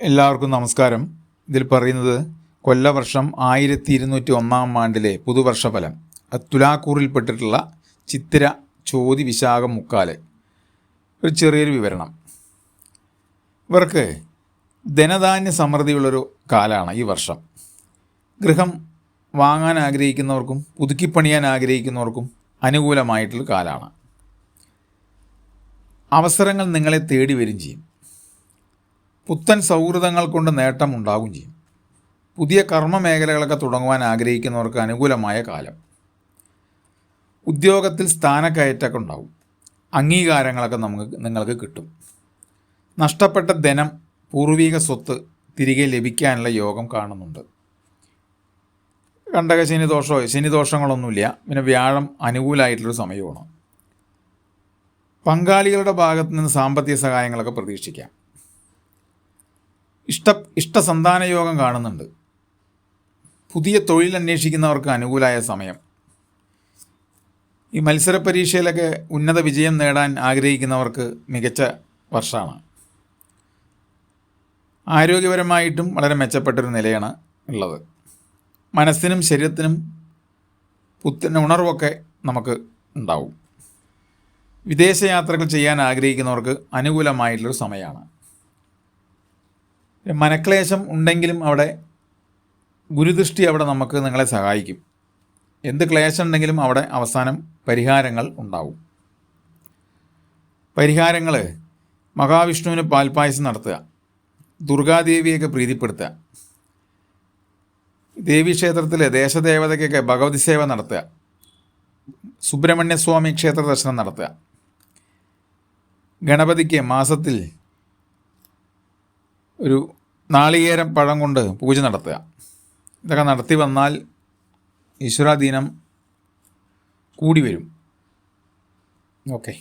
എല്ലാവർക്കും നമസ്കാരം. ഇതിൽ പറയുന്നത് കൊല്ലവർഷം 1201 പുതുവർഷഫലം, തുലാക്കൂറിൽപ്പെട്ടിട്ടുള്ള ചിത്തിര, ചോതി, വിശാഖം, മുക്കാല്. ഒരു ചെറിയൊരു വിവരണം. ഇവർക്ക് ധനധാന്യ സമൃദ്ധിയുള്ളൊരു കാലമാണ് ഈ വർഷം. ഗൃഹം വാങ്ങാൻ ആഗ്രഹിക്കുന്നവർക്കും പുതുക്കിപ്പണിയാൻ ആഗ്രഹിക്കുന്നവർക്കും അനുകൂലമായിട്ടുള്ള കാലമാണ്. അവസരങ്ങൾ നിങ്ങളെ തേടി വരും ചെയ്യും. പുത്തൻ സൗഹൃദങ്ങൾ കൊണ്ട് നേട്ടമുണ്ടാകും ചെയ്യും. പുതിയ കർമ്മ മേഖലകളൊക്കെ തുടങ്ങുവാൻ ആഗ്രഹിക്കുന്നവർക്ക് അനുകൂലമായ കാലം. ഉദ്യോഗത്തിൽ സ്ഥാനക്കയറ്റമൊക്കെ ഉണ്ടാവും. അംഗീകാരങ്ങളൊക്കെ നിങ്ങൾക്ക് കിട്ടും. നഷ്ടപ്പെട്ട ധനം, പൂർവിക സ്വത്ത് തിരികെ ലഭിക്കാനുള്ള യോഗം കാണുന്നുണ്ട്. കണ്ടക ശനിദോഷങ്ങളൊന്നുമില്ല. പിന്നെ വ്യാഴം അനുകൂലമായിട്ടുള്ളൊരു സമയമാണ്. പങ്കാളികളുടെ ഭാഗത്തു നിന്ന് സാമ്പത്തിക സഹായങ്ങളൊക്കെ പ്രതീക്ഷിക്കാം. ഇഷ്ടസന്താന യോഗം കാണുന്നുണ്ട്. പുതിയ തൊഴിൽ അന്വേഷിക്കുന്നവർക്ക് അനുകൂലമായ സമയം. ഈ മത്സര പരീക്ഷയിലൊക്കെ ഉന്നത വിജയം നേടാൻ ആഗ്രഹിക്കുന്നവർക്ക് മികച്ച വർഷമാണ്. ആരോഗ്യപരമായിട്ടും വളരെ മെച്ചപ്പെട്ടൊരു നിലയാണ് ഉള്ളത്. മനസ്സിനും ശരീരത്തിനും പുത്തൻ ഉണർവൊക്കെ നമുക്ക് ഉണ്ടാവും. വിദേശയാത്രകൾ ചെയ്യാൻ ആഗ്രഹിക്കുന്നവർക്ക് അനുകൂലമായിട്ടുള്ളൊരു സമയമാണ്. മനക്ലേശം ഉണ്ടെങ്കിലും അവിടെ ഗുരുദൃഷ്ടി അവിടെ നിങ്ങളെ സഹായിക്കും. എന്ത് ക്ലേശം ഉണ്ടെങ്കിലും അവിടെ അവസാനം പരിഹാരങ്ങൾ ഉണ്ടാവും. പരിഹാരങ്ങൾ മഹാവിഷ്ണുവിന് പാൽപ്പായസം നടത്തുക, ദുർഗാദേവിയൊക്കെ പ്രീതിപ്പെടുത്തുക, ദേവീക്ഷേത്രത്തിലെ ദേശദേവതയ്ക്കൊക്കെ ഭഗവതി സേവ നടത്തുക, സുബ്രഹ്മണ്യസ്വാമി ക്ഷേത്ര ദർശനം നടത്തുക, ഗണപതിക്ക് മാസത്തിൽ ഒരു നാളികേരം പഴം കൊണ്ട് പൂജ നടത്തുക. ഇതൊക്കെ നടത്തി വന്നാൽ ഈശ്വരാധീനം കൂടി വരും. ഓക്കെ.